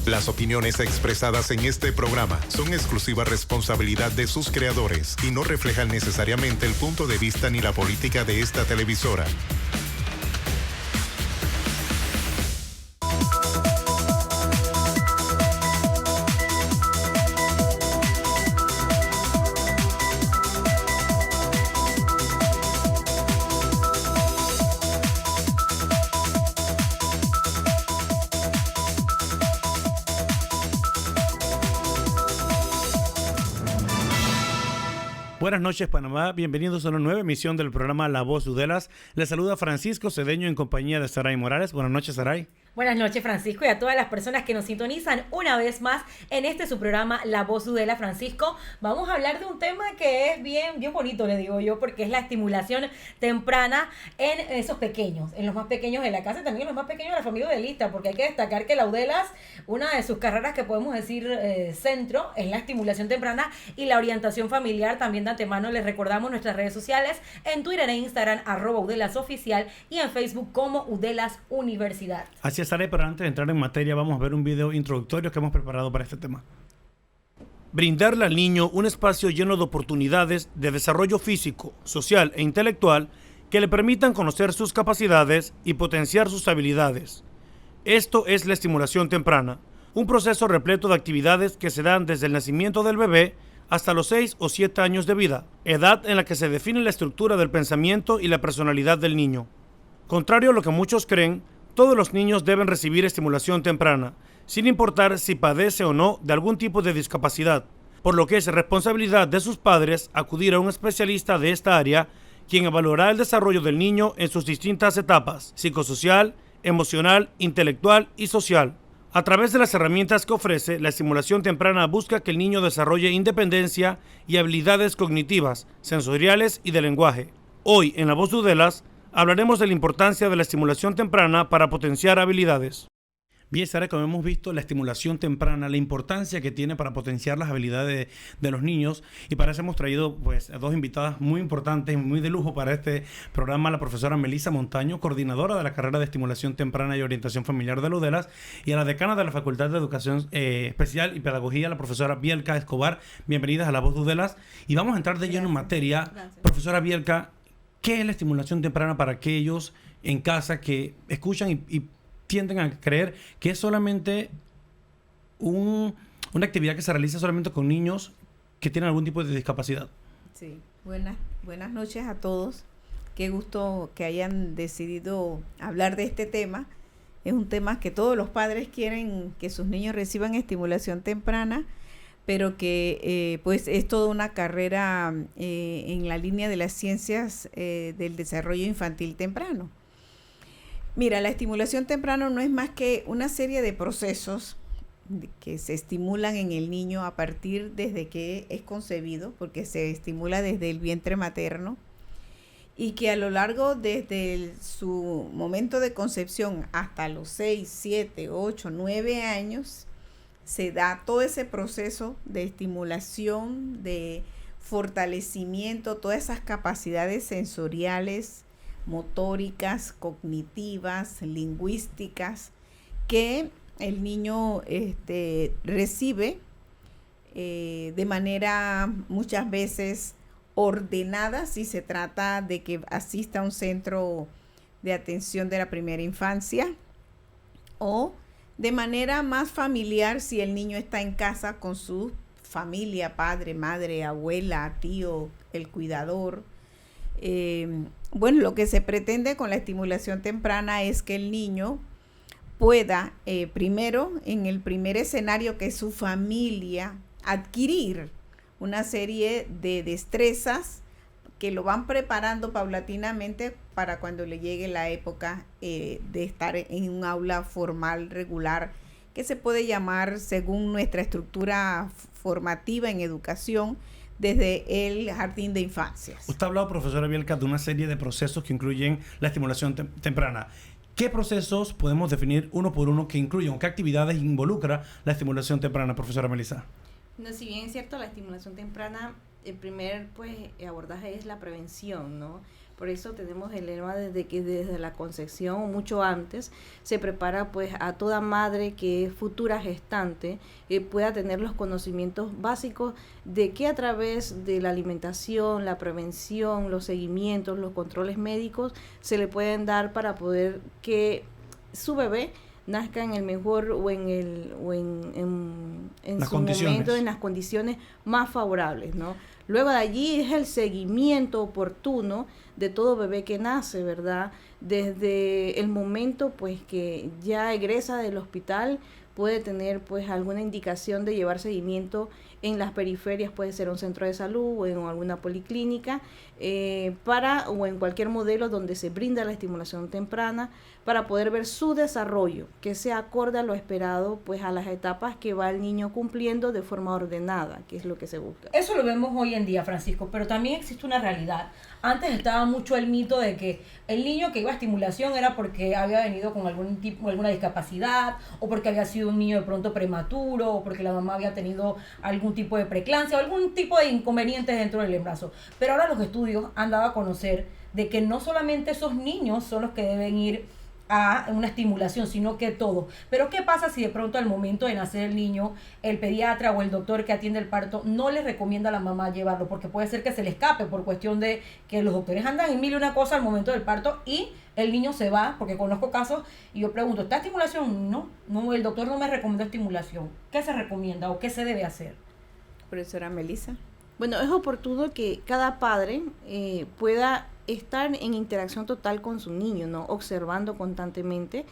Las opiniones expresadas en este programa son exclusiva responsabilidad de sus creadores y no reflejan necesariamente el punto de vista ni la política de esta televisora. Buenas noches, Panamá. Bienvenidos a una nueva emisión del programa La Voz de Udelas. Les saluda Francisco Cedeño en compañía de Saray Morales. Buenas noches, Saray. Buenas noches, Francisco, y a todas las personas que nos sintonizan una vez más en su programa La Voz de Udela. Francisco, vamos a hablar de un tema que es bien bonito, le digo yo, porque es la estimulación temprana en esos pequeños, en los más pequeños de la casa y también en los más pequeños de la familia udelista, porque hay que destacar que la Udelas, una de sus carreras que podemos decir centro, es la estimulación temprana y la orientación familiar. También de antemano les recordamos nuestras redes sociales, en Twitter e Instagram, @UdelasOficial, y en Facebook como Udelas Universidad. Así es, pero antes de entrar en materia vamos a ver un video introductorio que hemos preparado para este tema. Brindarle al niño un espacio lleno de oportunidades de desarrollo físico, social e intelectual que le permitan conocer sus capacidades y potenciar sus habilidades. Esto es la estimulación temprana, un proceso repleto de actividades que se dan desde el nacimiento del bebé hasta los 6 o 7 años de vida, edad en la que se define la estructura del pensamiento y la personalidad del niño. Contrario a lo que muchos creen, todos los niños deben recibir estimulación temprana, sin importar si padece o no de algún tipo de discapacidad, por lo que es responsabilidad de sus padres acudir a un especialista de esta área, quien evaluará el desarrollo del niño en sus distintas etapas, psicosocial, emocional, intelectual y social. A través de las herramientas que ofrece, la estimulación temprana busca que el niño desarrolle independencia y habilidades cognitivas, sensoriales y de lenguaje. Hoy, en La Voz de Udelas, hablaremos de la importancia de la estimulación temprana para potenciar habilidades. Bien, Sara, como hemos visto, la estimulación temprana, la importancia que tiene para potenciar las habilidades de los niños, y para eso hemos traído a dos invitadas muy importantes y muy de lujo para este programa, la profesora Melissa Montaño, coordinadora de la carrera de estimulación temprana y orientación familiar de la Udelas, y a la decana de la Facultad de Educación Especial y Pedagogía, la profesora Bielka Escobar. Bienvenidas a La Voz de Udelas, y vamos a entrar de lleno en materia. Gracias. Profesora Bielka, ¿qué es la estimulación temprana para aquellos en casa que escuchan y tienden a creer que es solamente una actividad que se realiza solamente con niños que tienen algún tipo de discapacidad? Sí, buenas noches a todos. Qué gusto que hayan decidido hablar de este tema. Es un tema que todos los padres quieren que sus niños reciban estimulación temprana, pero que pues es toda una carrera en la línea de las ciencias del desarrollo infantil temprano. Mira, la estimulación temprana no es más que una serie de procesos que se estimulan en el niño a partir desde que es concebido, porque se estimula desde el vientre materno, y que a lo largo desde su momento de concepción hasta los 6, 7, 8, 9 años, se da todo ese proceso de estimulación, de fortalecimiento, todas esas capacidades sensoriales, motóricas, cognitivas, lingüísticas, que el niño recibe de manera muchas veces ordenada, si se trata de que asista a un centro de atención de la primera infancia, o de manera más familiar si el niño está en casa con su familia, padre, madre, abuela, tío, el cuidador. Bueno, lo que se pretende con la estimulación temprana es que el niño pueda, primero, en el primer escenario que es su familia, adquirir una serie de destrezas que lo van preparando paulatinamente para cuando le llegue la época de estar en un aula formal, regular, que se puede llamar, según nuestra estructura formativa en educación, desde el jardín de infancias. Usted ha hablado, profesora Bielka, de una serie de procesos que incluyen la estimulación temprana. ¿Qué procesos podemos definir uno por uno que incluyen, o qué actividades involucra la estimulación temprana, profesora Melissa? No, si bien es cierto, la estimulación temprana, el primer abordaje es la prevención, ¿no? Por eso tenemos el lema desde la concepción o mucho antes se prepara pues a toda madre que es futura gestante pueda tener los conocimientos básicos de que a través de la alimentación, la prevención, los seguimientos, los controles médicos se le pueden dar para poder que su bebé nazca en el mejor o en su momento, en las condiciones más favorables, ¿no? Luego de allí es el seguimiento oportuno de todo bebé que nace, ¿verdad? Desde el momento pues que ya egresa del hospital, puede tener pues alguna indicación de llevar seguimiento en las periferias, puede ser un centro de salud o en alguna policlínica, o en cualquier modelo donde se brinda la estimulación temprana para poder ver su desarrollo, que sea acorde a lo esperado, pues a las etapas que va el niño cumpliendo de forma ordenada, que es lo que se busca. Eso lo vemos hoy en día, Francisco, pero también existe una realidad. Antes estaba mucho el mito de que el niño que iba a estimulación era porque había venido con alguna discapacidad, o porque había sido un niño de pronto prematuro, o porque la mamá había tenido algún tipo de preeclampsia o algún tipo de inconvenientes dentro del embarazo. Pero ahora los estudios han dado a conocer de que no solamente esos niños son los que deben ir a una estimulación, sino que todo. Pero ¿qué pasa si de pronto al momento de nacer el niño, el pediatra o el doctor que atiende el parto no le recomienda a la mamá llevarlo? Porque puede ser que se le escape por cuestión de que los doctores andan en mil y una cosa al momento del parto y el niño se va, porque conozco casos y yo pregunto, ¿está estimulación? No, el doctor no me recomendó estimulación. ¿Qué se recomienda o qué se debe hacer? Profesora Melissa. Bueno, es oportuno que cada padre pueda estar en interacción total con su niño, ¿no? Observando constantemente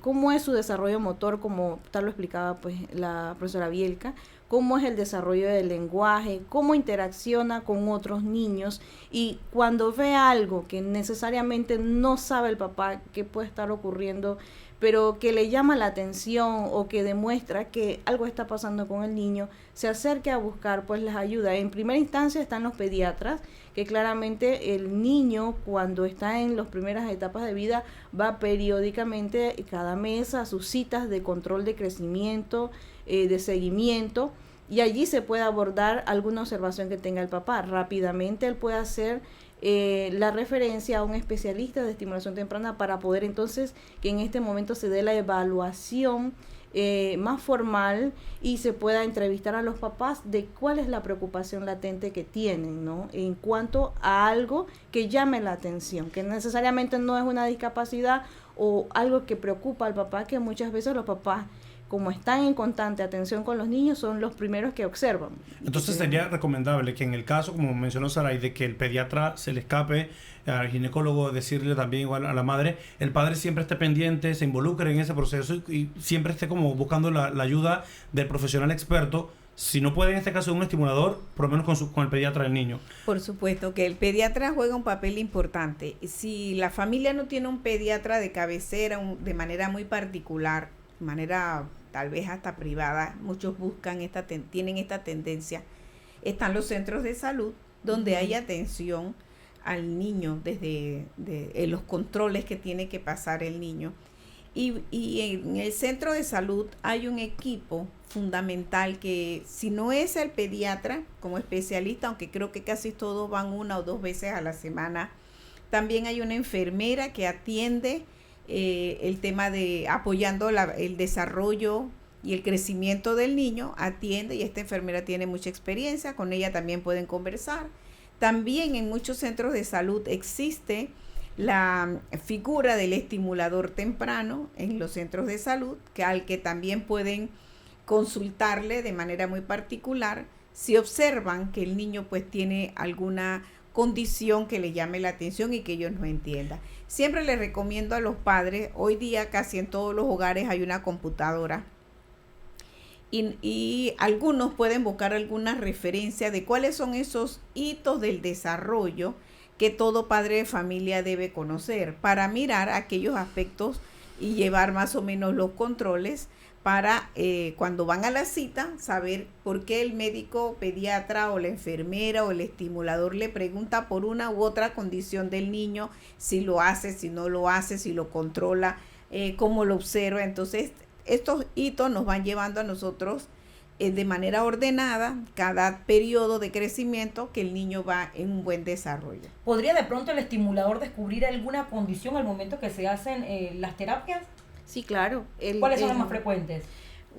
cómo es su desarrollo motor, como tal lo explicaba pues la profesora Bielka, cómo es el desarrollo del lenguaje, cómo interacciona con otros niños, y cuando ve algo que necesariamente no sabe el papá qué puede estar ocurriendo, pero que le llama la atención o que demuestra que algo está pasando con el niño, se acerque a buscar pues las ayudas. En primera instancia están los pediatras, que claramente el niño cuando está en las primeras etapas de vida va periódicamente cada mes a sus citas de control de crecimiento, de seguimiento, y allí se puede abordar alguna observación que tenga el papá. Rápidamente él puede hacer la referencia a un especialista de estimulación temprana para poder entonces que en este momento se dé la evaluación más formal y se pueda entrevistar a los papás de cuál es la preocupación latente que tienen, ¿no? En cuanto a algo que llame la atención, que necesariamente no es una discapacidad o algo que preocupa al papá, que muchas veces los papás, como están en constante atención con los niños, son los primeros que observan. Entonces sería recomendable que en el caso, como mencionó Saray, de que el pediatra se le escape, al ginecólogo decirle también igual a la madre, el padre siempre esté pendiente, se involucre en ese proceso y siempre esté como buscando la ayuda del profesional experto. Si no puede en este caso un estimulador, por lo menos con el pediatra del niño. Por supuesto que el pediatra juega un papel importante. Si la familia no tiene un pediatra de cabecera, de manera muy particular, de manera tal vez hasta privada, muchos tienen esta tendencia, están los centros de salud donde hay atención al niño desde los controles que tiene que pasar el niño. Y en el centro de salud hay un equipo fundamental que, si no es el pediatra como especialista, aunque creo que casi todos van 1 o 2 veces a la semana, también hay una enfermera que atiende el tema de apoyando el desarrollo y el crecimiento del niño, atiende, y esta enfermera tiene mucha experiencia, con ella también pueden conversar. También en muchos centros de salud existe la figura del estimulador temprano en los centros de salud, al que también pueden consultarle de manera muy particular si observan que el niño pues tiene alguna condición que le llame la atención y que ellos no entiendan. Siempre les recomiendo a los padres, hoy día casi en todos los hogares hay una computadora y algunos pueden buscar alguna referencia de cuáles son esos hitos del desarrollo que todo padre de familia debe conocer para mirar aquellos aspectos y llevar más o menos los controles para cuando van a la cita saber por qué el médico pediatra o la enfermera o el estimulador le pregunta por una u otra condición del niño, si lo hace, si no lo hace, si lo controla, cómo lo observa. Entonces estos hitos nos van llevando a nosotros de manera ordenada cada periodo de crecimiento que el niño va en un buen desarrollo. ¿Podría de pronto el estimulador descubrir alguna condición al momento que se hacen las terapias? Sí, claro. ¿Cuáles son las más frecuentes?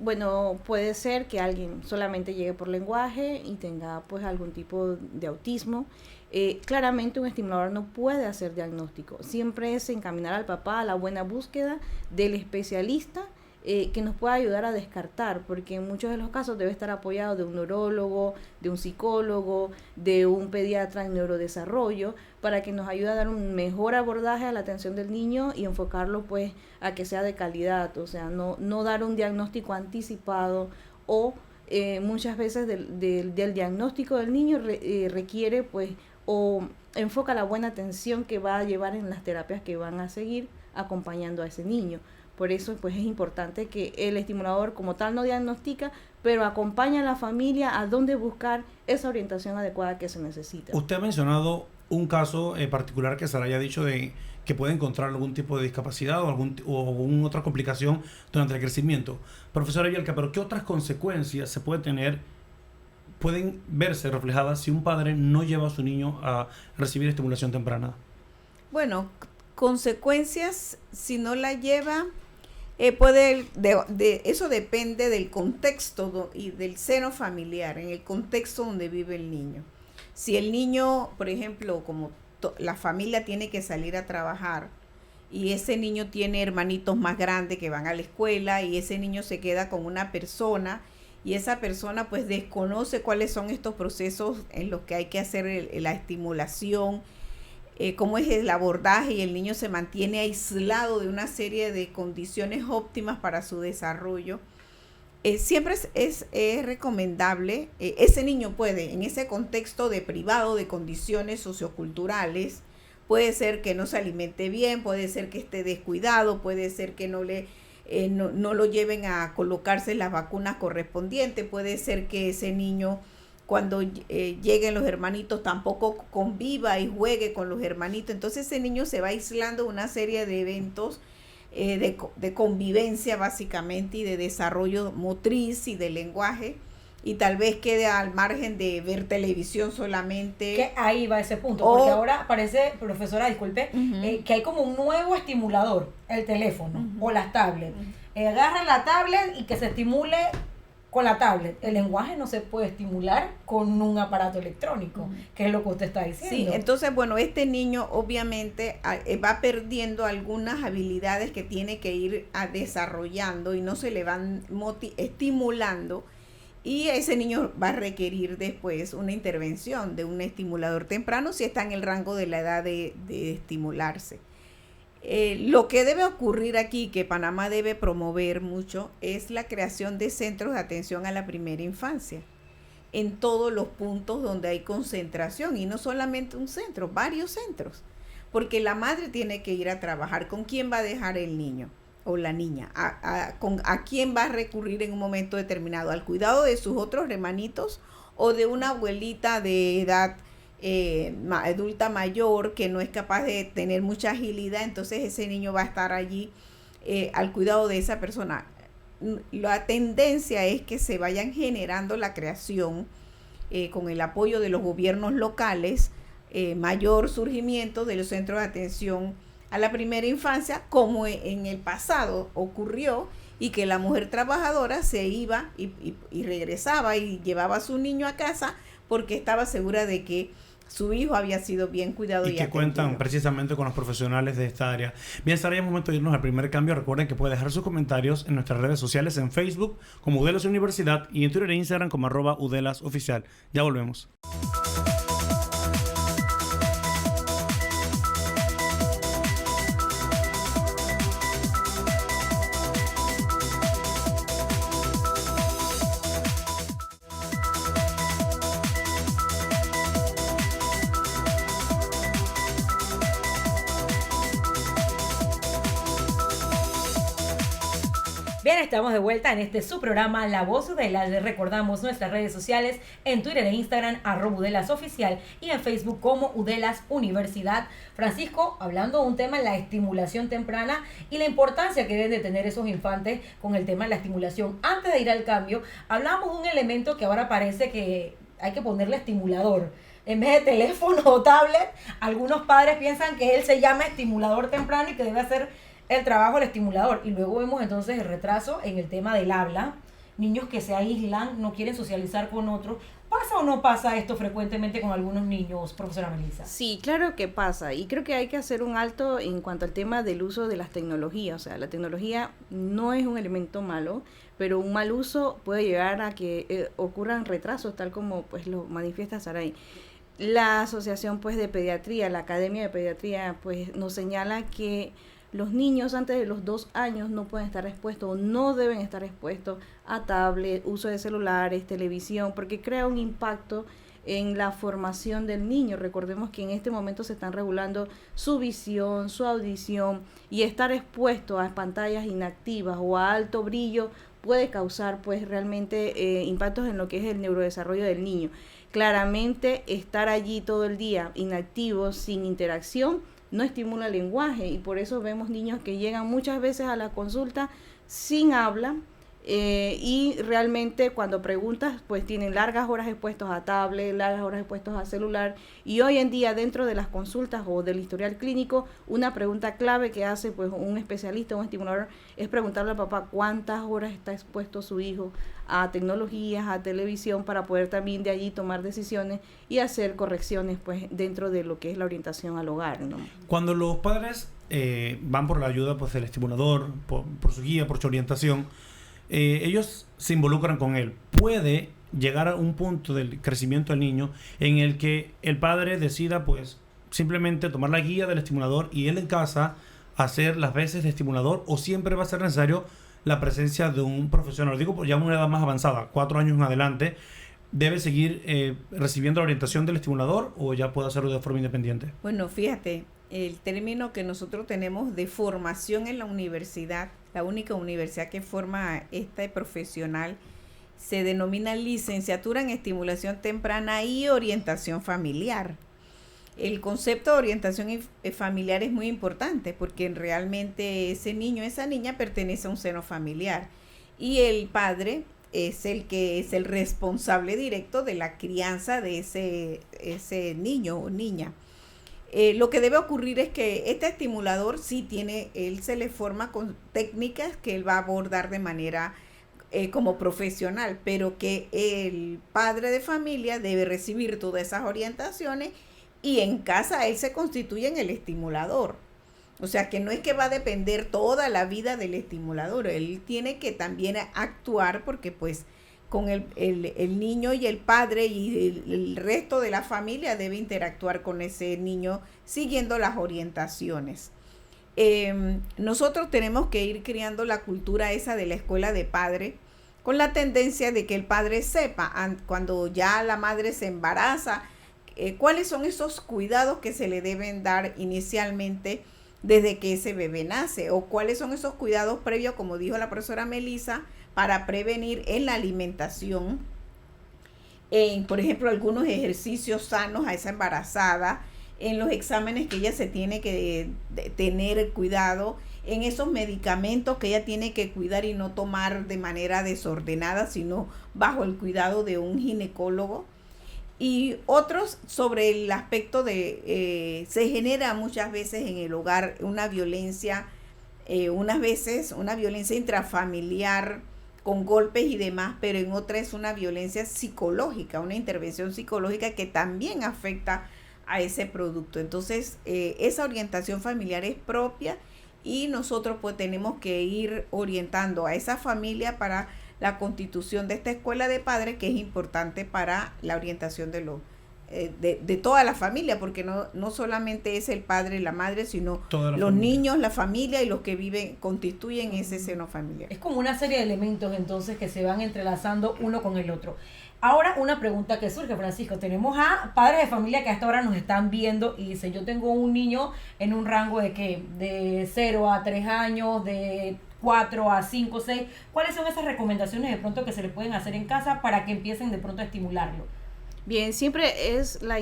Bueno, puede ser que alguien solamente llegue por lenguaje y tenga pues algún tipo de autismo. Claramente un estimulador no puede hacer diagnóstico. Siempre es encaminar al papá a la buena búsqueda del especialista que nos pueda ayudar a descartar, porque en muchos de los casos debe estar apoyado de un neurólogo, de un psicólogo, de un pediatra en neurodesarrollo, para que nos ayude a dar un mejor abordaje a la atención del niño y enfocarlo pues a que sea de calidad, o sea, no dar un diagnóstico anticipado o muchas veces del diagnóstico del niño requiere pues o enfoca la buena atención que va a llevar en las terapias que van a seguir acompañando a ese niño. Por eso pues es importante que el estimulador como tal no diagnostica, pero acompaña a la familia a dónde buscar esa orientación adecuada que se necesita. Usted ha mencionado un caso particular que Saraya ha dicho de que puede encontrar algún tipo de discapacidad o alguna otra complicación durante el crecimiento. Profesora Villalca, ¿pero qué otras consecuencias se pueden verse reflejadas si un padre no lleva a su niño a recibir estimulación temprana? Bueno, consecuencias si no la lleva, eso depende del contexto y del seno familiar, en el contexto donde vive el niño. Si el niño, por ejemplo, como la familia tiene que salir a trabajar y ese niño tiene hermanitos más grandes que van a la escuela y ese niño se queda con una persona y esa persona pues desconoce cuáles son estos procesos en los que hay que hacer la estimulación, cómo es el abordaje, y el niño se mantiene aislado de una serie de condiciones óptimas para su desarrollo. Siempre es recomendable, ese niño puede, en ese contexto de privado, de condiciones socioculturales, puede ser que no se alimente bien, puede ser que esté descuidado, puede ser que no lo lleven a colocarse las vacunas correspondientes, puede ser que ese niño cuando lleguen los hermanitos tampoco conviva y juegue con los hermanitos. Entonces ese niño se va aislando de una serie de eventos de convivencia básicamente y de desarrollo motriz y de lenguaje, y tal vez quede al margen de ver televisión solamente. Que ahí va ese punto, porque ahora parece, profesora, disculpe, que hay como un nuevo estimulador, el teléfono o las tablets. Agarra la tablet y que se estimule con la tablet. El lenguaje no se puede estimular con un aparato electrónico, que es lo que usted está diciendo. Sí, entonces, bueno, este niño obviamente va perdiendo algunas habilidades que tiene que ir desarrollando y no se le van estimulando, y ese niño va a requerir después una intervención de un estimulador temprano si está en el rango de la edad de estimularse. Lo que debe ocurrir aquí, que Panamá debe promover mucho, es la creación de centros de atención a la primera infancia en todos los puntos donde hay concentración, y no solamente un centro, varios centros, porque la madre tiene que ir a trabajar. ¿Con quién va a dejar el niño o la niña? ¿A quién va a recurrir en un momento determinado? ¿Al cuidado de sus otros hermanitos o de una abuelita de edad adulta mayor que no es capaz de tener mucha agilidad? Entonces ese niño va a estar allí al cuidado de esa persona. La tendencia es que se vayan generando la creación con el apoyo de los gobiernos locales, mayor surgimiento de los centros de atención a la primera infancia, como en el pasado ocurrió, y que la mujer trabajadora se iba y regresaba y llevaba a su niño a casa porque estaba segura de que su hijo había sido bien cuidado y que atendido. Cuentan precisamente con los profesionales de esta área. Bien, Sara, ya es momento de irnos al primer cambio. Recuerden que puede dejar sus comentarios en nuestras redes sociales, en Facebook como Udelas Universidad y en Twitter e Instagram como @UdelasOficial. Ya volvemos. Bien, estamos de vuelta en este su programa La Voz Udela. Les recordamos nuestras redes sociales en Twitter e Instagram, @UdelasOficial, y en Facebook como Udelas Universidad. Francisco, hablando de un tema, la estimulación temprana y la importancia que deben de tener esos infantes con el tema de la estimulación. Antes de ir al cambio, hablábamos de un elemento que ahora parece que hay que ponerle estimulador. En vez de teléfono o tablet, algunos padres piensan que él se llama estimulador temprano y que debe hacer el trabajo del estimulador. Y luego vemos entonces el retraso en el tema del habla. Niños que se aíslan, no quieren socializar con otros. ¿Pasa o no pasa esto frecuentemente con algunos niños, profesora Melissa? Sí, claro que pasa. Y creo que hay que hacer un alto en cuanto al tema del uso de las tecnologías. O sea, la tecnología no es un elemento malo, pero un mal uso puede llevar a que ocurran retrasos, tal como pues lo manifiesta Saray. La Asociación pues de Pediatría, la Academia de Pediatría, pues nos señala que los niños antes de los 2 años no pueden estar expuestos o no deben estar expuestos a tablet, uso de celulares, televisión, porque crea un impacto en la formación del niño. Recordemos que en este momento se están regulando su visión, su audición, y estar expuesto a pantallas inactivas o a alto brillo puede causar pues realmente impactos en lo que es el neurodesarrollo del niño. Claramente estar allí todo el día inactivo, sin interacción, no estimula el lenguaje, y por eso vemos niños que llegan muchas veces a la consulta sin habla, y realmente cuando preguntas pues tienen largas horas expuestos a tablet, largas horas expuestos a celular, y hoy en día dentro de las consultas o del historial clínico, una pregunta clave que hace pues un especialista, un estimulador, es preguntarle al papá cuántas horas está expuesto su hijo a tecnologías, a televisión, para poder también de allí tomar decisiones y hacer correcciones pues dentro de lo que es la orientación al hogar, ¿no? Cuando los padres van por la ayuda pues del estimulador, por su guía, por su orientación, ellos se involucran con él. Puede llegar a un punto del crecimiento del niño en el que el padre decida pues simplemente tomar la guía del estimulador y él en casa hacer las veces de estimulador, o siempre va a ser necesario la presencia de un profesional. Lo digo por ya una edad más avanzada, 4 años en adelante, ¿debe seguir recibiendo la orientación del estimulador o ya puede hacerlo de forma independiente? Bueno, fíjate, el término que nosotros tenemos de formación en la universidad, la única universidad que forma a este profesional, se denomina licenciatura en estimulación temprana y orientación familiar. El concepto de orientación familiar es muy importante porque realmente ese niño, esa niña pertenece a un seno familiar, y el padre es el que es el responsable directo de la crianza de ese niño o niña. Lo que debe ocurrir es que este estimulador él se le forma con técnicas que él va a abordar de manera como profesional, pero que el padre de familia debe recibir todas esas orientaciones, y en casa él se constituye en el estimulador. O sea que no es que va a depender toda la vida del estimulador, él tiene que también actuar, porque pues con el niño y el padre y el resto de la familia debe interactuar con ese niño siguiendo las orientaciones. Nosotros tenemos que ir creando la cultura esa de la escuela de padre, con la tendencia de que el padre sepa cuando ya la madre se embaraza, cuáles son esos cuidados que se le deben dar inicialmente desde que ese bebé nace, o cuáles son esos cuidados previos, como dijo la profesora Melissa, para prevenir en la alimentación, por ejemplo, algunos ejercicios sanos a esa embarazada, en los exámenes que ella se tiene que tener cuidado, en esos medicamentos que ella tiene que cuidar y no tomar de manera desordenada, sino bajo el cuidado de un ginecólogo. Y otros sobre el aspecto de, se genera muchas veces en el hogar una violencia, unas veces una violencia intrafamiliar con golpes y demás, pero en otras es una violencia psicológica, una intervención psicológica que también afecta a ese producto. Entonces, esa orientación familiar es propia, y nosotros pues tenemos que ir orientando a esa familia para la constitución de esta escuela de padres, que es importante para la orientación de toda la familia, porque no solamente es el padre y la madre, sino los niños, la familia y los que constituyen ese seno familiar. Es como una serie de elementos entonces que se van entrelazando uno con el otro. Ahora una pregunta que surge, Francisco. Tenemos a padres de familia que hasta ahora nos están viendo y dicen, yo tengo un niño en un rango de 0 a 3 años, de 4 a 5, 6. ¿Cuáles son esas recomendaciones de pronto que se le pueden hacer en casa para que empiecen de pronto a estimularlo? Bien, siempre es la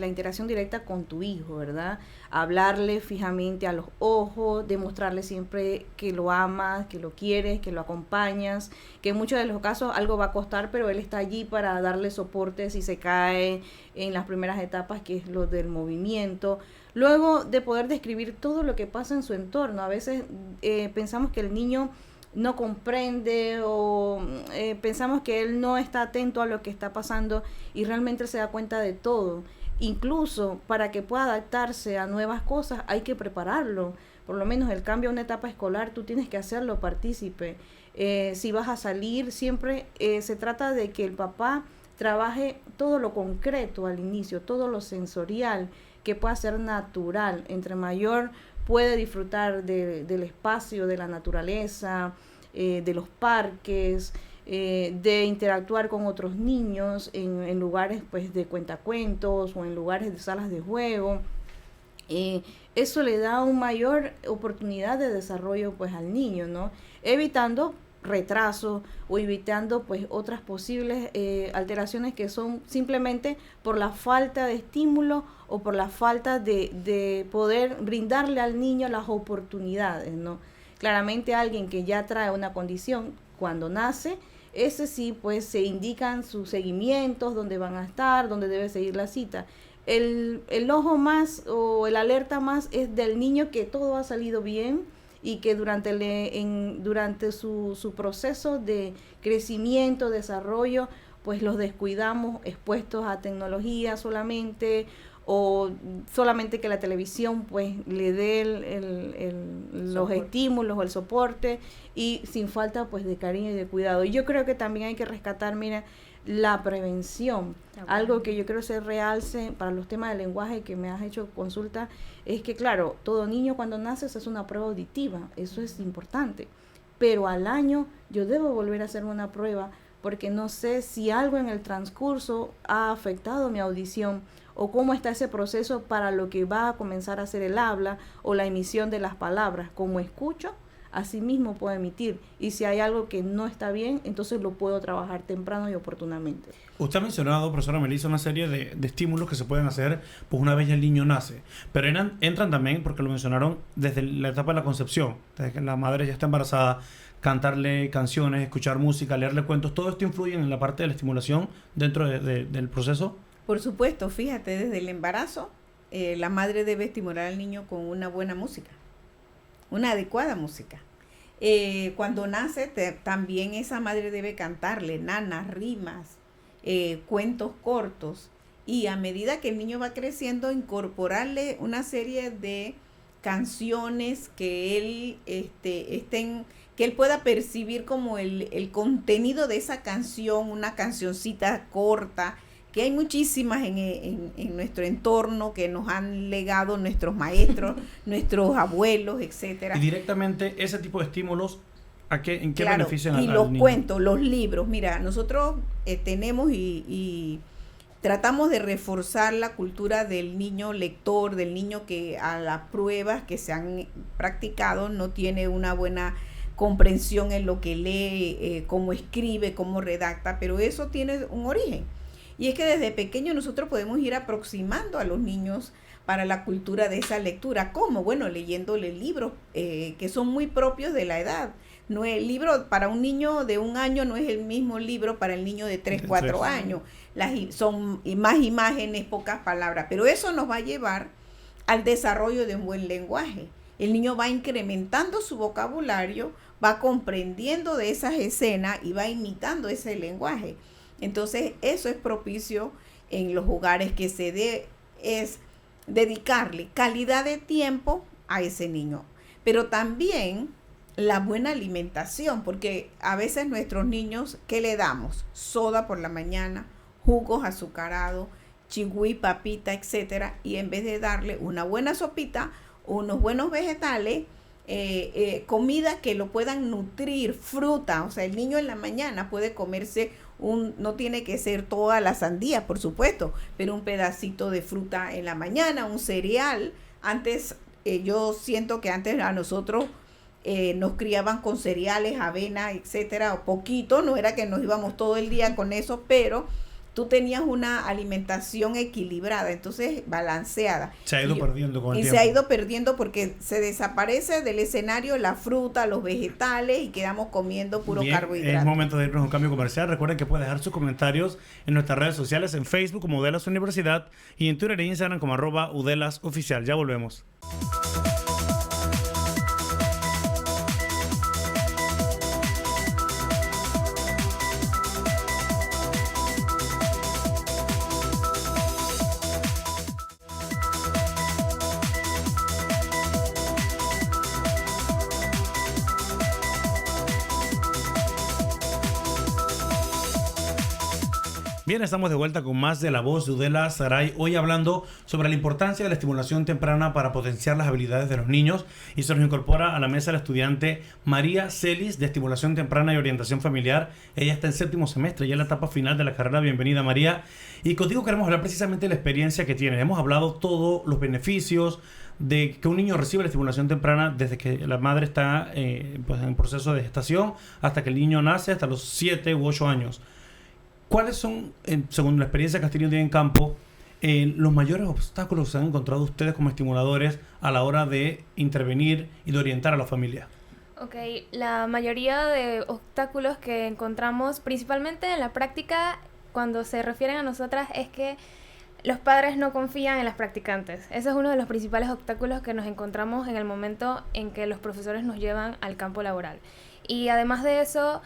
interacción directa con tu hijo, ¿verdad? Hablarle fijamente a los ojos, demostrarle siempre que lo amas, que lo quieres, que lo acompañas, que en muchos de los casos algo va a costar, pero él está allí para darle soporte si se cae en las primeras etapas, que es lo del movimiento. Luego de poder describir todo lo que pasa en su entorno. A veces pensamos que el niño no comprende o pensamos que él no está atento a lo que está pasando y realmente él se da cuenta de todo. Incluso para que pueda adaptarse a nuevas cosas hay que prepararlo. Por lo menos el cambio a una etapa escolar tú tienes que hacerlo partícipe. Si vas a salir, siempre se trata de que el papá trabaje todo lo concreto al inicio, todo lo sensorial, que pueda ser natural. Entre mayor puede disfrutar del espacio, de la naturaleza, de los parques, de interactuar con otros niños en lugares pues de cuentacuentos o en lugares de salas de juego. Eso le da una mayor oportunidad de desarrollo pues al niño, ¿no? Evitando retraso o evitando pues otras posibles alteraciones que son simplemente por la falta de estímulo o por la falta de poder brindarle al niño las oportunidades, ¿no? Claramente alguien que ya trae una condición cuando nace, ese sí pues se indican sus seguimientos, dónde van a estar, dónde debe seguir la cita. El ojo más o el alerta más es del niño que todo ha salido bien y que durante su proceso de crecimiento, desarrollo, pues los descuidamos expuestos a tecnología solamente, o solamente que la televisión pues le dé los estímulos o el soporte y sin falta pues de cariño y de cuidado. Y yo creo que también hay que rescatar, mira, la prevención. Algo que yo creo se realce para los temas del lenguaje que me has hecho consulta es que, claro, todo niño cuando nace es una prueba auditiva, eso es importante, pero al año yo debo volver a hacer una prueba porque no sé si algo en el transcurso ha afectado mi audición o cómo está ese proceso para lo que va a comenzar a hacer el habla o la emisión de las palabras. Como escucho, así mismo puedo emitir. Y si hay algo que no está bien, entonces lo puedo trabajar temprano y oportunamente. Usted ha mencionado, profesora Melissa, una serie de estímulos que se pueden hacer pues una vez el niño nace. Pero entran también, porque lo mencionaron, desde la etapa de la concepción. Desde que la madre ya está embarazada, cantarle canciones, escuchar música, leerle cuentos. ¿Todo esto influye en la parte de la estimulación dentro del proceso? Por supuesto, fíjate, desde el embarazo, la madre debe estimular al niño con una buena música, una adecuada música. Cuando nace, también esa madre debe cantarle nanas, rimas, cuentos cortos, y a medida que el niño va creciendo, incorporarle una serie de canciones que él que él pueda percibir como el contenido de esa canción, una cancioncita corta, que hay muchísimas en nuestro entorno que nos han legado nuestros maestros, nuestros abuelos, etcétera. Y directamente ese tipo de estímulos, ¿en qué claro, benefician al niño? Y los cuentos, los libros. Mira, nosotros tenemos y tratamos de reforzar la cultura del niño lector, del niño que a las pruebas que se han practicado no tiene una buena comprensión en lo que lee, cómo escribe, cómo redacta, pero eso tiene un origen. Y es que desde pequeño nosotros podemos ir aproximando a los niños para la cultura de esa lectura. ¿Cómo? Bueno, leyéndole libros que son muy propios de la edad. No, el libro para un niño de 1 año no es el mismo libro para el niño de 3, 4 años. Son más imágenes, pocas palabras. Pero eso nos va a llevar al desarrollo de un buen lenguaje. El niño va incrementando su vocabulario, va comprendiendo de esas escenas y va imitando ese lenguaje. Entonces, eso es propicio en los hogares que es dedicarle calidad de tiempo a ese niño. Pero también la buena alimentación, porque a veces nuestros niños, ¿qué le damos? Soda por la mañana, jugos azucarados, chigüí, papita, etcétera, y en vez de darle una buena sopita, unos buenos vegetales, comida que lo puedan nutrir, fruta, o sea, el niño en la mañana puede comerse no tiene que ser toda la sandía, por supuesto, pero un pedacito de fruta en la mañana, un cereal. Antes, yo siento que antes a nosotros nos criaban con cereales, avena, etcétera, o poquito, no era que nos íbamos todo el día con eso, pero tú tenías una alimentación equilibrada, entonces balanceada. Se ha ido perdiendo con el tiempo. Y se ha ido perdiendo porque se desaparece del escenario la fruta, los vegetales y quedamos comiendo puro carbohidrato. Es momento de irnos a un cambio comercial. Recuerden que pueden dejar sus comentarios en nuestras redes sociales, en Facebook como Udelas Universidad y en Twitter e Instagram como @UdelasOficial. Ya volvemos. Bien, estamos de vuelta con más de La Voz de Udela Saray, hoy hablando sobre la importancia de la estimulación temprana para potenciar las habilidades de los niños, y se nos incorpora a la mesa la estudiante María Celis de Estimulación Temprana y Orientación Familiar. Ella está en 7º semestre, ya en la etapa final de la carrera. Bienvenida, María. Y contigo queremos hablar precisamente de la experiencia que tiene. Hemos hablado todos los beneficios de que un niño reciba la estimulación temprana desde que la madre está pues en proceso de gestación hasta que el niño nace, hasta los 7 u 8 años. ¿Cuáles son, según la experiencia que has tenido en campo, los mayores obstáculos que se han encontrado ustedes como estimuladores a la hora de intervenir y de orientar a la familia? Ok, la mayoría de obstáculos que encontramos, principalmente en la práctica, cuando se refieren a nosotras, es que los padres no confían en las practicantes. Ese es uno de los principales obstáculos que nos encontramos en el momento en que los profesores nos llevan al campo laboral. Y además de eso,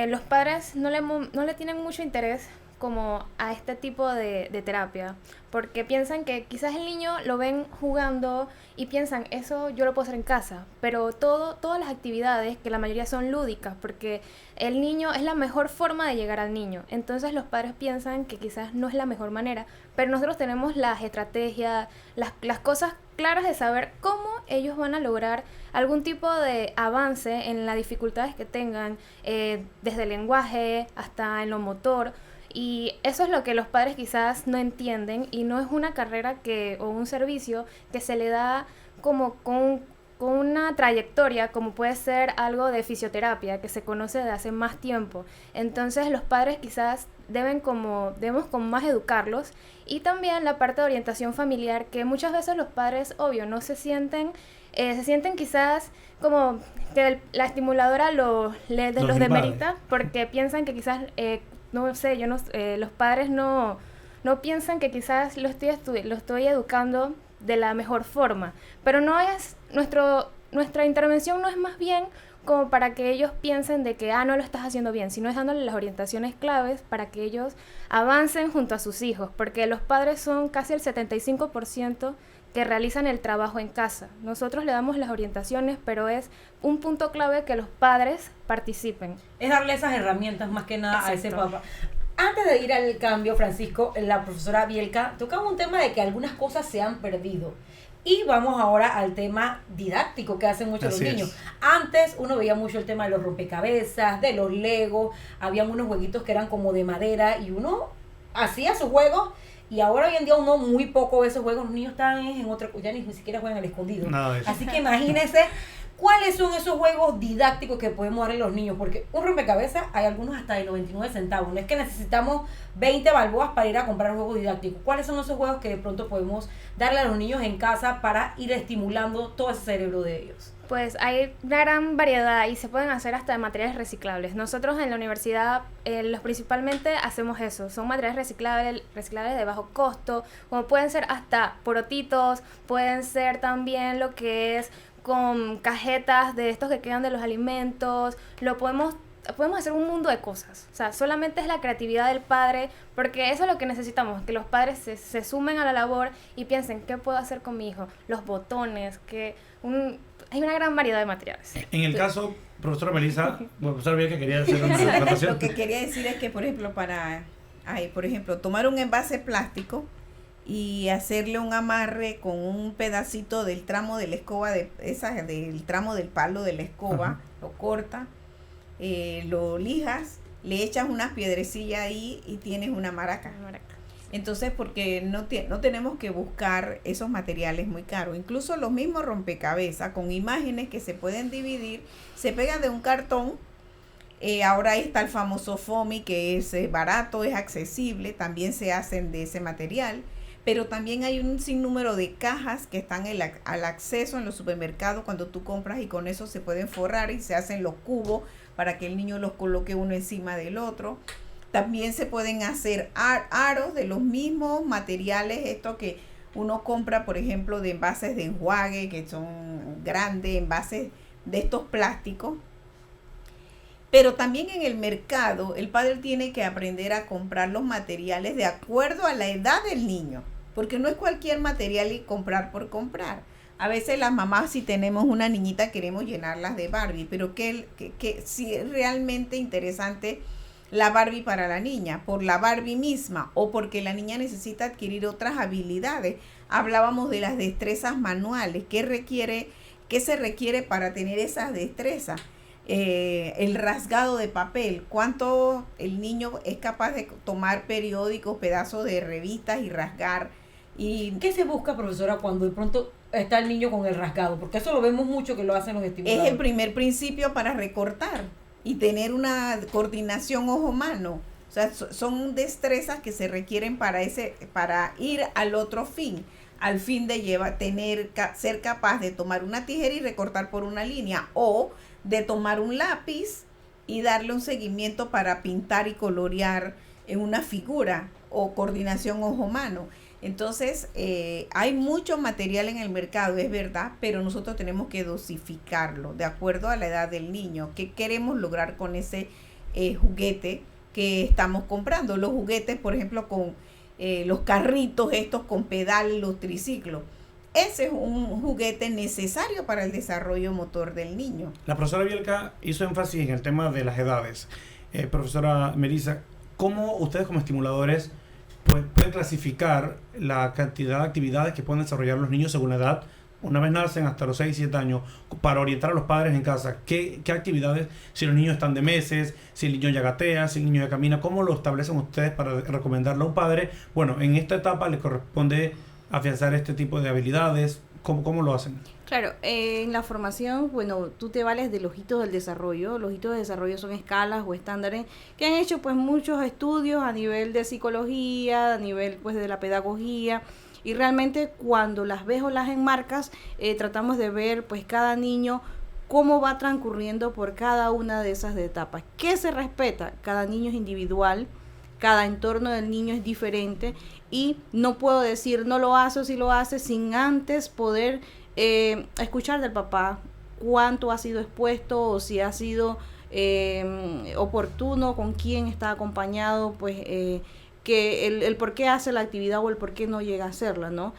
los padres no le tienen mucho interés como a este tipo de terapia, porque piensan que quizás el niño lo ven jugando y piensan, eso yo lo puedo hacer en casa, pero todas las actividades, que la mayoría son lúdicas, porque el niño es la mejor forma de llegar al niño, entonces los padres piensan que quizás no es la mejor manera, pero nosotros tenemos las estrategias, las cosas claras de saber cómo ellos van a lograr algún tipo de avance en las dificultades que tengan, desde el lenguaje hasta en lo motor. Y eso es lo que los padres quizás no entienden, y no es una carrera o un servicio que se le da como con una trayectoria, como puede ser algo de fisioterapia que se conoce de hace más tiempo. Entonces los padres quizás debemos como más educarlos, y también la parte de orientación familiar, que muchas veces los padres, obvio, no se sienten quizás como que la estimuladora los demerita, porque piensan que quizás no sé, los padres no piensan que quizás lo estoy educando de la mejor forma, pero no es nuestra intervención no es más bien como para que ellos piensen de que no lo estás haciendo bien, sino es dándole las orientaciones claves para que ellos avancen junto a sus hijos, porque los padres son casi el 75% que realizan el trabajo en casa. Nosotros le damos las orientaciones, pero es un punto clave que los padres participen. Es darle esas herramientas más que nada. Exacto. A ese papá. Antes de ir al cambio, Francisco, la profesora Bielka tocaba un tema de que algunas cosas se han perdido. Y vamos ahora al tema didáctico que hacen muchos los niños. Antes uno veía mucho el tema de los rompecabezas, de los legos, habían unos jueguitos que eran como de madera y uno hacía sus juegos. Y ahora hoy en día uno muy poco ve esos juegos, los niños están en otra, ya ni siquiera juegan al escondido. Nada de eso. Así que imagínense cuáles son esos juegos didácticos que podemos darle a los niños, porque un rompecabezas hay algunos hasta de 99 centavos, no es que necesitamos 20 balboas para ir a comprar juegos didácticos. ¿Cuáles son esos juegos que de pronto podemos darle a los niños en casa para ir estimulando todo ese cerebro de ellos? Pues hay una gran variedad y se pueden hacer hasta de materiales reciclables. Nosotros en la universidad principalmente hacemos eso. Son materiales reciclables de bajo costo, como pueden ser hasta porotitos, pueden ser también lo que es con cajetas de estos que quedan de los alimentos. Podemos hacer un mundo de cosas. O sea, solamente es la creatividad del padre, porque eso es lo que necesitamos, que los padres se sumen a la labor y piensen, ¿qué puedo hacer con mi hijo? Los botones, hay una gran variedad de materiales. En el caso, profesora Melissa, profesora Bielka quería hacer una presentación. Lo que quería decir es que, por ejemplo, tomar un envase plástico y hacerle un amarre con un pedacito del tramo de la escoba, del tramo del palo de la escoba, ajá, lo corta, lo lijas, le echas unas piedrecillas ahí y tienes una maraca. Entonces, porque no tenemos que buscar esos materiales muy caros. Incluso los mismos rompecabezas con imágenes que se pueden dividir, se pegan de un cartón. Ahora está el famoso foamy, que es barato, es accesible, también se hacen de ese material. Pero también hay un sinnúmero de cajas que están al acceso en los supermercados cuando tú compras, y con eso se pueden forrar y se hacen los cubos para que el niño los coloque uno encima del otro. También se pueden hacer aros de los mismos materiales, esto que uno compra, por ejemplo, de envases de enjuague, que son grandes, envases de estos plásticos. Pero también en el mercado, el padre tiene que aprender a comprar los materiales de acuerdo a la edad del niño, porque no es cualquier material y comprar por comprar. A veces las mamás, si tenemos una niñita, queremos llenarlas de Barbie, pero que si es realmente interesante la Barbie para la niña, por la Barbie misma o porque la niña necesita adquirir otras habilidades. Hablábamos de las destrezas manuales, ¿qué se requiere para tener esas destrezas? El rasgado de papel, cuánto el niño es capaz de tomar periódicos, pedazos de revistas y rasgar. ¿Y qué se busca, profesora, cuando de pronto está el niño con el rasgado? Porque eso lo vemos mucho que lo hacen los estimuladores. Es el primer principio para recortar y tener una coordinación ojo-mano. O sea, son destrezas que se requieren para ir al otro fin, al fin de ser capaz de tomar una tijera y recortar por una línea, o de tomar un lápiz y darle un seguimiento para pintar y colorear en una figura, o coordinación ojo-mano. Entonces, hay mucho material en el mercado, es verdad, pero nosotros tenemos que dosificarlo de acuerdo a la edad del niño. ¿Qué queremos lograr con ese juguete que estamos comprando? Los juguetes, por ejemplo, con los carritos estos con pedales, los triciclos. Ese es un juguete necesario para el desarrollo motor del niño. La profesora Bielka hizo énfasis en el tema de las edades. Profesora Melissa, ¿cómo ustedes como estimuladores pueden clasificar la cantidad de actividades que pueden desarrollar los niños según la edad? Una vez nacen hasta los 6, 7 años, para orientar a los padres en casa, ¿qué actividades, si los niños están de meses, si el niño ya gatea, si el niño ya camina, cómo lo establecen ustedes para recomendarle a un padre? Bueno, en esta etapa le corresponde afianzar este tipo de habilidades. ¿Cómo lo hacen? Claro, en la formación, bueno, tú te vales de los hitos del desarrollo. Los hitos de desarrollo son escalas o estándares que han hecho pues muchos estudios a nivel de psicología, a nivel pues de la pedagogía, y realmente cuando las ves o las enmarcas, tratamos de ver pues cada niño cómo va transcurriendo por cada una de esas etapas. ¿Qué se respeta? Cada niño es individual, cada entorno del niño es diferente, y no puedo decir no lo hace o sí lo hace sin antes poder escuchar del papá cuánto ha sido expuesto, o si ha sido oportuno, con quién está acompañado, pues que el por qué hace la actividad o el por qué no llega a hacerla, ¿no?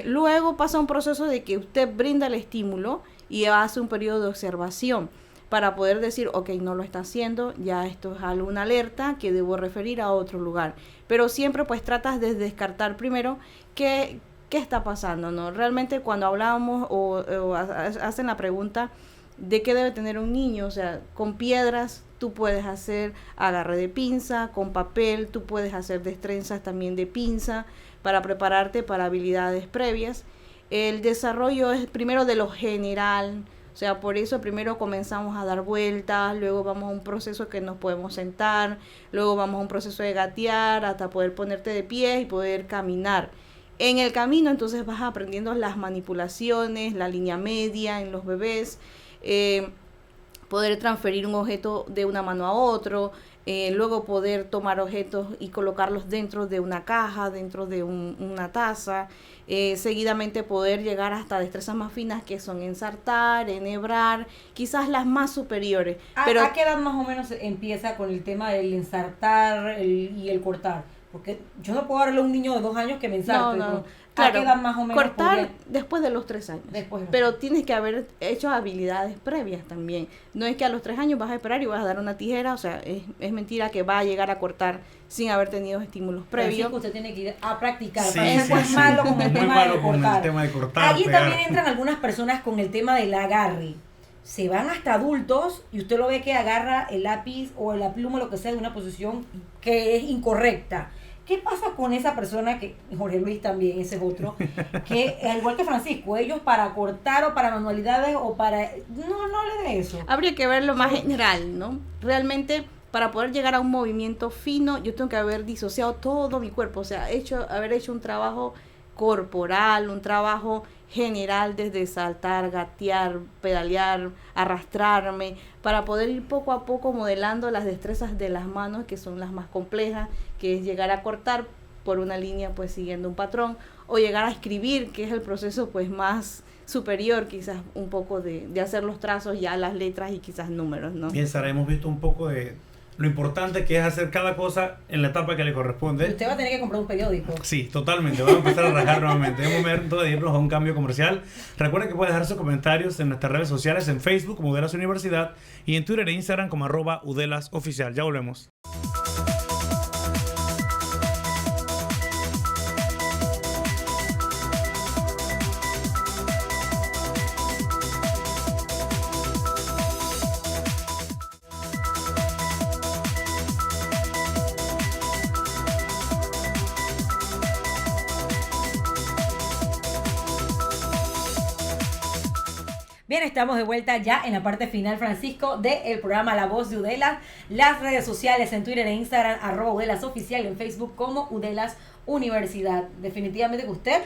Luego pasa un proceso de que usted brinda el estímulo y hace un periodo de observación para poder decir, ok, no lo está haciendo, ya esto es alguna alerta que debo referir a otro lugar. Pero siempre pues tratas de descartar primero qué está pasando, ¿no? Realmente cuando hablamos o hacen la pregunta de qué debe tener un niño, o sea, con piedras tú puedes hacer agarre de pinza, con papel tú puedes hacer destrezas también de pinza para prepararte para habilidades previas. El desarrollo es primero de lo general, o sea, por eso primero comenzamos a dar vueltas, luego vamos a un proceso que nos podemos sentar, luego vamos a un proceso de gatear hasta poder ponerte de pie y poder caminar. En el camino entonces vas aprendiendo las manipulaciones, la línea media en los bebés, poder transferir un objeto de una mano a otro, luego poder tomar objetos y colocarlos dentro de una caja, dentro de una taza, seguidamente poder llegar hasta destrezas más finas que son ensartar, enhebrar, quizás las más superiores. Pero ¿a qué edad más o menos empieza con el tema del ensartar y el cortar? Porque yo no puedo darle a un niño de 2 años que me ensarte. No. Claro, ¿a qué edad más o menos? Cortar después de los 3 años. Pero tienes que haber hecho habilidades previas también. No es que a los 3 años vas a esperar y vas a dar una tijera. O sea, es mentira que va a llegar a cortar sin haber tenido estímulos previos. Usted tiene que ir a practicar. Sí, es malo con el tema de cortar. Allí pegar. también entran algunas personas con el tema del agarre. Se van hasta adultos y usted lo ve que agarra el lápiz o la pluma, lo que sea, de una posición que es incorrecta. ¿Qué pasa con esa persona que, Jorge Luis también, ese es otro, que al igual que Francisco, ellos para cortar o para manualidades o para... No le de eso. Habría que verlo más general, ¿no? Realmente, para poder llegar a un movimiento fino, yo tengo que haber disociado todo mi cuerpo, o sea, haber hecho un trabajo corporal, un trabajo general desde saltar, gatear, pedalear, arrastrarme, para poder ir poco a poco modelando las destrezas de las manos, que son las más complejas, que es llegar a cortar por una línea pues siguiendo un patrón, o llegar a escribir, que es el proceso pues más superior, quizás un poco de hacer los trazos, ya las letras y quizás números, ¿no? Bien, Sara, hemos visto un poco de lo importante que es hacer cada cosa en la etapa que le corresponde. Usted va a tener que comprar un periódico. Sí, totalmente. Vamos a empezar a rajar nuevamente. Es momento de irnos a un cambio comercial. Recuerden que pueden dejar sus comentarios en nuestras redes sociales, en Facebook como Udelas Universidad y en Twitter e Instagram como @UdelasOficial. Ya volvemos. Bien, estamos de vuelta ya en la parte final, Francisco, del programa La Voz de Udelas. Las redes sociales en Twitter e Instagram, @UdelasOficial, en Facebook como Udelas Universidad. Definitivamente que usted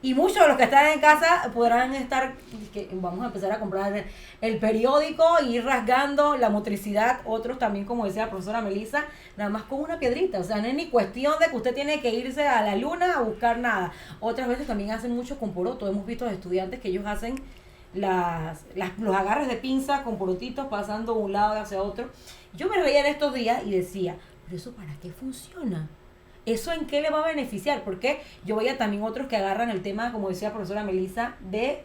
y muchos de los que están en casa podrán estar, que vamos a empezar a comprar el periódico y ir rasgando la motricidad. Otros también, como decía la profesora Melissa, nada más con una piedrita. O sea, no es ni cuestión de que usted tiene que irse a la luna a buscar nada. Otras veces también hacen mucho con poroto. Hemos visto estudiantes que ellos hacen los agarres de pinza con porotitos pasando de un lado hacia otro. Yo me reía en estos días y decía, ¿pero eso para qué funciona? ¿Eso en qué le va a beneficiar? Porque yo veía también otros que agarran el tema, como decía la profesora Melissa, de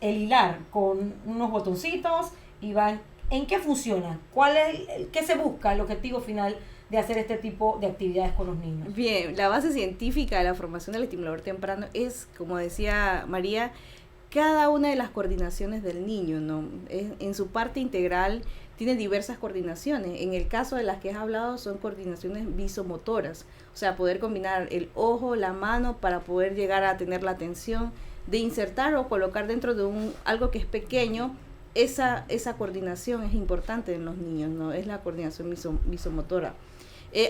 el hilar con unos botoncitos y van... ¿En qué funciona? ¿Qué se busca? El objetivo final de hacer este tipo de actividades con los niños. Bien, la base científica de la formación del estimulador temprano es, como decía María, cada una de las coordinaciones del niño, ¿no? En su parte integral tiene diversas coordinaciones. En el caso de las que has hablado son coordinaciones visomotoras, o sea, poder combinar el ojo, la mano para poder llegar a tener la atención, de insertar o colocar dentro de algo que es pequeño. Esa coordinación es importante en los niños, ¿no? Es la coordinación visomotora.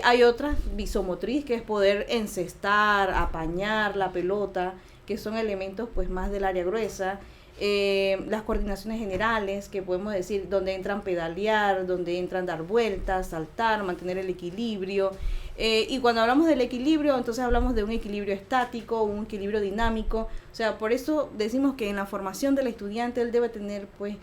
Hay otra visomotriz, que es poder encestar, apañar la pelota, que son elementos pues más del área gruesa. Las coordinaciones generales, que podemos decir donde entran pedalear, donde entran dar vueltas, saltar, mantener el equilibrio. Y cuando hablamos del equilibrio, entonces hablamos de un equilibrio estático, un equilibrio dinámico. O sea, por eso decimos que en la formación del estudiante él debe tener, pues,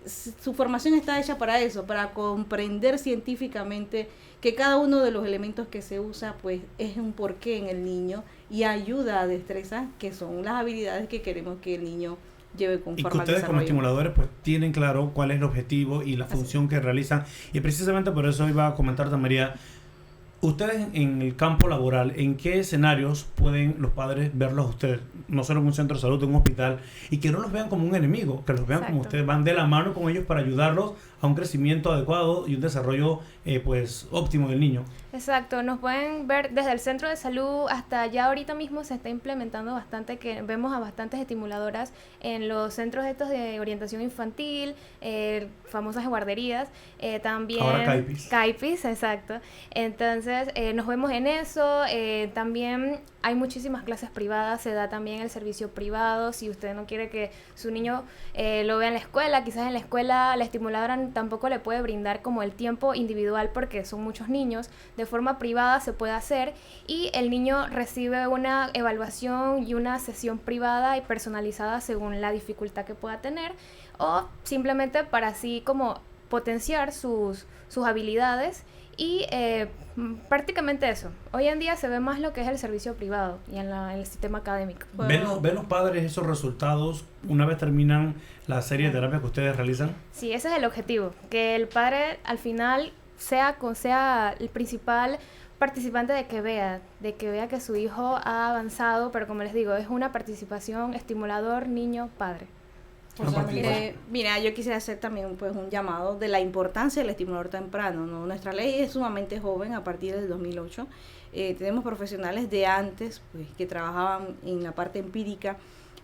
su formación está hecha para eso, para comprender científicamente que cada uno de los elementos que se usa, pues, es un porqué en el niño y ayuda a destrezas que son las habilidades que queremos que el niño lleve conforme al desarrollo. Y que ustedes como estimuladores pues tienen claro cuál es el objetivo y la función que realizan. Y precisamente por eso iba a comentarte, María, ustedes en el campo laboral, ¿en qué escenarios pueden los padres verlos a ustedes? No solo en un centro de salud, en un hospital, y que no los vean como un enemigo, que los vean como ustedes van de la mano con ellos para ayudarlos a un crecimiento adecuado y un desarrollo pues óptimo del niño. Exacto, nos pueden ver desde el centro de salud hasta ya ahorita mismo se está implementando bastante, que vemos a bastantes estimuladoras en los centros estos de orientación infantil, famosas guarderías, también ahora CAIPIS, exacto. Entonces nos vemos en eso, también hay muchísimas clases privadas, se da también el servicio privado, si usted no quiere que su niño lo vea en la escuela, quizás en la escuela la estimuladora tampoco le puede brindar como el tiempo individual porque son muchos niños, de forma privada se puede hacer y el niño recibe una evaluación y una sesión privada y personalizada según la dificultad que pueda tener o simplemente para así como potenciar sus habilidades y prácticamente eso. Hoy en día se ve más lo que es el servicio privado y en el sistema académico. ¿Ven los padres esos resultados una vez terminan la serie de terapias que ustedes realizan? Sí, ese es el objetivo, que el padre al final sea el principal participante de que vea que su hijo ha avanzado, pero como les digo, es una participación estimulador niño-padre. Mira, yo quisiera hacer también pues un llamado de la importancia del estimulador temprano, ¿no? Nuestra ley es sumamente joven, a partir del 2008. Tenemos profesionales de antes pues que trabajaban en la parte empírica,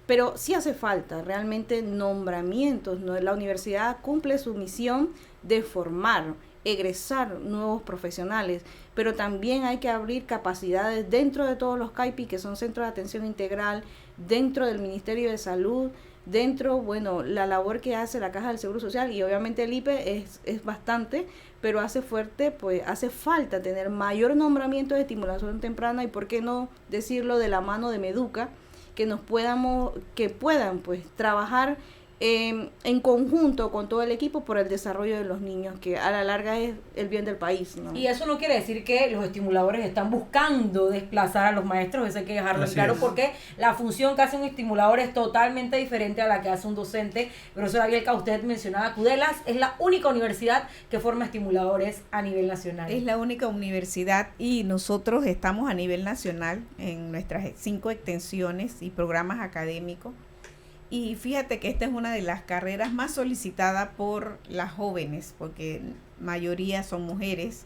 pero sí hace falta realmente nombramientos, ¿no? La universidad cumple su misión de formar, egresar nuevos profesionales, pero también hay que abrir capacidades dentro de todos los CAIPI, que son centros de atención integral, dentro del Ministerio de Salud, dentro, bueno, la labor que hace la Caja del Seguro Social, y obviamente el IPE es bastante, pero hace falta tener mayor nombramiento de estimulación temprana, y por qué no decirlo de la mano de Meduca, que puedan pues trabajar en conjunto con todo el equipo por el desarrollo de los niños, que a la larga es el bien del país, ¿no? Y eso no quiere decir que los estimuladores están buscando desplazar a los maestros, eso hay que dejarlo claro, porque la función que hace un estimulador es totalmente diferente a la que hace un docente. Profesora Bielka, usted mencionaba Cudelas, es la única universidad que forma estimuladores a nivel nacional. Es la única universidad, y nosotros estamos a nivel nacional en nuestras 5 extensiones y programas académicos. Y fíjate que esta es una de las carreras más solicitadas por las jóvenes, porque mayoría son mujeres.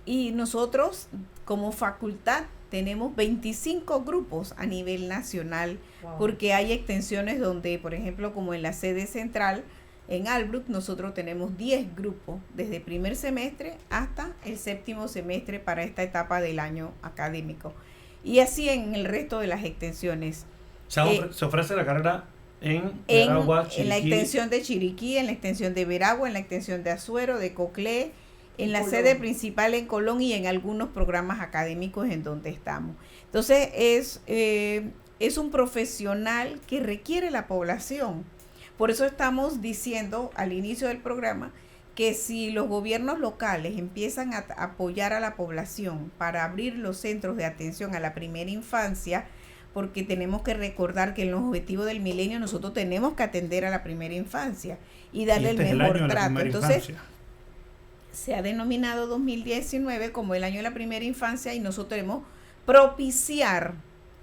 Y nosotros como facultad tenemos 25 grupos a nivel nacional, porque hay extensiones donde, por ejemplo, como en la sede central, en Albrook, nosotros tenemos 10 grupos, desde primer semestre hasta el 7º semestre para esta etapa del año académico. Y así en el resto de las extensiones. Se ofrece la carrera en Veragua, Chiriquí. En la extensión de Chiriquí, en la extensión de Veragua, en la extensión de Azuero, de Coclé, en la sede principal en Colón, y en algunos programas académicos en donde estamos. Entonces es un profesional que requiere la población. Por eso estamos diciendo al inicio del programa que si los gobiernos locales empiezan a apoyar a la población para abrir los centros de atención a la primera infancia, porque tenemos que recordar que en los objetivos del milenio nosotros tenemos que atender a la primera infancia y darle el mejor trato. Entonces, se ha denominado 2019 como el año de la primera infancia, y nosotros debemos propiciar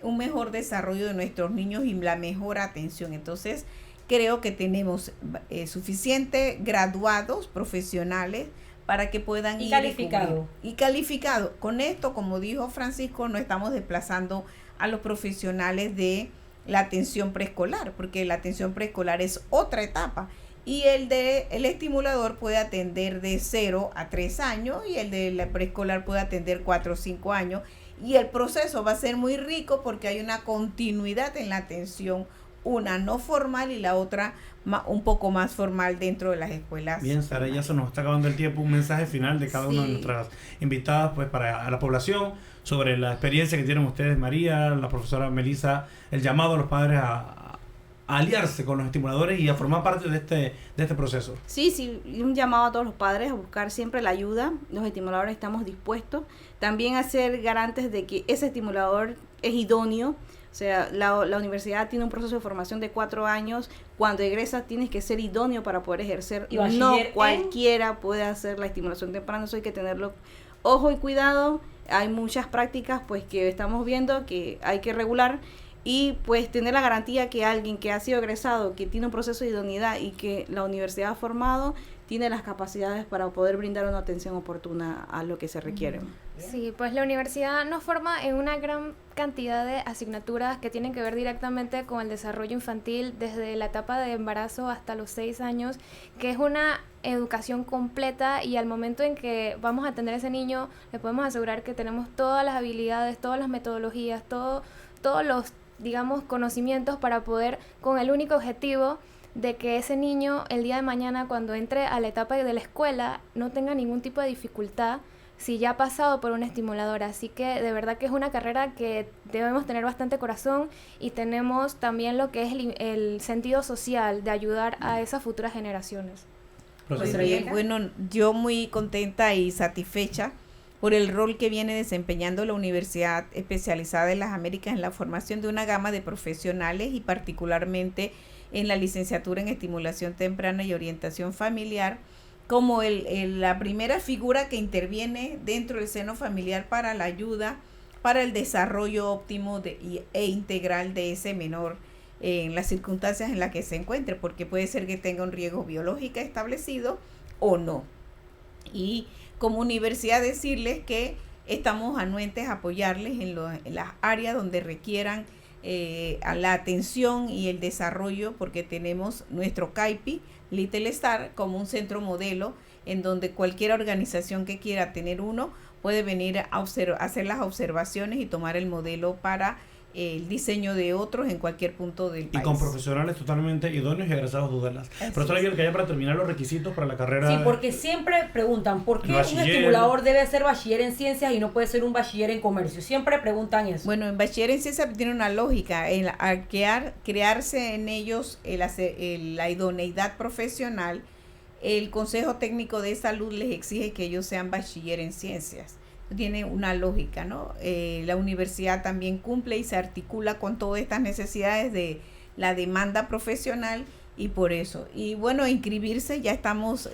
un mejor desarrollo de nuestros niños y la mejor atención. Entonces, creo que tenemos suficientes graduados profesionales para que puedan ir calificado. Con esto, como dijo Francisco, no estamos desplazando a los profesionales de la atención preescolar, porque la atención preescolar es otra etapa, y el estimulador puede atender de 0 a 3 años, y el de la preescolar puede atender 4 o 5 años, y el proceso va a ser muy rico porque hay una continuidad en la atención, una no formal y la otra un poco más formal dentro de las escuelas. Bien, Sara, ya se nos está acabando el tiempo. Un mensaje final de cada una de nuestras invitadas, pues, para a la población, sobre la experiencia que tienen ustedes, María, la profesora Melissa, el llamado a los padres a aliarse con los estimuladores y a formar parte de este proceso. Sí, un llamado a todos los padres a buscar siempre la ayuda. Los estimuladores estamos dispuestos también a ser garantes de que ese estimulador es idóneo. O sea, la universidad tiene un proceso de formación de 4 años. Cuando egresas tienes que ser idóneo para poder ejercer. No cualquiera puede hacer la estimulación temprana, eso hay que tenerlo ojo y cuidado. Hay muchas prácticas pues que estamos viendo que hay que regular, y pues tener la garantía que alguien que ha sido egresado, que tiene un proceso de idoneidad y que la universidad ha formado, tiene las capacidades para poder brindar una atención oportuna a lo que se requiere. Sí, pues la universidad nos forma en una gran cantidad de asignaturas que tienen que ver directamente con el desarrollo infantil, desde la etapa de embarazo hasta los 6 años, que es una educación completa, y al momento en que vamos a atender a ese niño, le podemos asegurar que tenemos todas las habilidades, todas las metodologías, todos los, digamos, conocimientos para poder, con el único objetivo de que ese niño el día de mañana, cuando entre a la etapa de la escuela, no tenga ningún tipo de dificultad si ya ha pasado por un estimulador. Así que de verdad que es una carrera que debemos tener bastante corazón, y tenemos también lo que es el sentido social de ayudar a esas futuras generaciones. Pues bien, bueno, yo muy contenta y satisfecha por el rol que viene desempeñando la Universidad Especializada de las Américas en la formación de una gama de profesionales, y particularmente en la licenciatura en estimulación temprana y orientación familiar, como la primera figura que interviene dentro del seno familiar para la ayuda, para el desarrollo óptimo e integral de ese menor. en las circunstancias en las que se encuentre, porque puede ser que tenga un riesgo biológico establecido o no. Y como universidad decirles que estamos anuentes a apoyarles en las áreas donde requieran a la atención y el desarrollo, porque tenemos nuestro CAIPI Little Star como un centro modelo en donde cualquier organización que quiera tener uno puede venir a hacer las observaciones y tomar el modelo para el diseño de otros en cualquier punto del país. Y con profesionales totalmente idóneos y egresados de UDELAS. Profesora Bielka, ya para terminar los requisitos para la carrera. Sí, porque siempre preguntan, ¿por qué un bachiller, estimulador debe ser bachiller en ciencias y no puede ser un bachiller en comercio? Siempre preguntan eso. Bueno, en bachiller en ciencias tiene una lógica. Al crearse en ellos la idoneidad profesional, el Consejo Técnico de Salud les exige que ellos sean bachiller en ciencias. Tiene una lógica, ¿no? La universidad también cumple y se articula con todas estas necesidades de la demanda profesional y por eso. Y bueno, inscribirse, ya estamos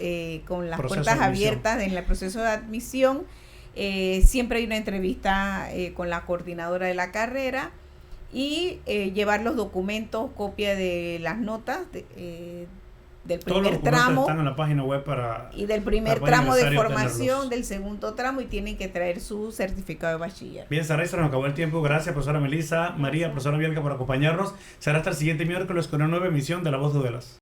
con las puertas abiertas en el proceso de admisión. Siempre hay una entrevista con la coordinadora de la carrera y llevar los documentos, copia de las notas del primer tramo están en la página web y del primer tramo de formación, del segundo tramo, y tienen que traer su certificado de bachiller. Bien, Saray, se nos acabó el tiempo. Gracias, profesora Melissa, María, profesora Bielka, por acompañarnos. Será hasta el siguiente miércoles con una nueva emisión de La Voz de UDELAS.